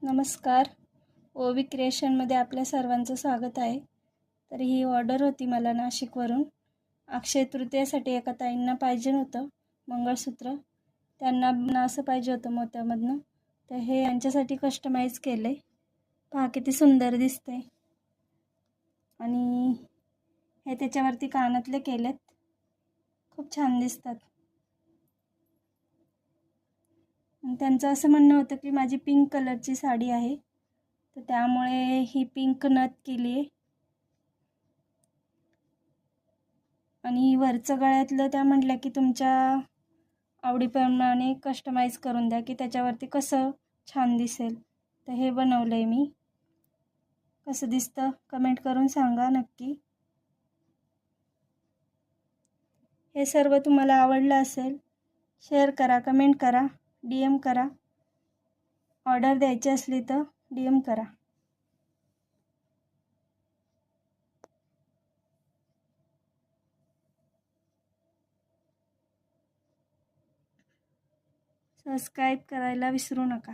नमस्कार. ओवी क्रिएशनमध्ये आपल्या सर्वांचं स्वागत आहे. तर ही ऑर्डर होती मला नाशिकवरून. अक्षय तृतीयेसाठी एका ताईंना पाहिजे होतं मंगळसूत्र. त्यांना असं पाहिजे होतं मोत्यामधनं. तर हे यांच्यासाठी कस्टमाइज केले. पहा किती सुंदर दिसते. आणि हे त्याच्यावरती कानातले केलेत. खूप छान दिसतात. त्यांचं असं म्हणणं होतं की माझी पिंक कलरची साडी आहे, तर त्यामुळे ही पिंक नथ केली आहे. आणि वरचं गळ्यातलं त्या म्हटल्या की तुमच्या आवडीप्रमाणे कस्टमाइज करून द्या की त्याच्यावरती कसं छान दिसेल. तर हे बनवलं आहे मी. कसं दिसतं कमेंट करून सांगा नक्की. हे सर्व तुम्हाला आवडलं असेल शेअर करा, कमेंट करा, DM करा. ऑर्डर द्यायची असली तर DM करा. सबस्क्राईब करायला विसरू नका.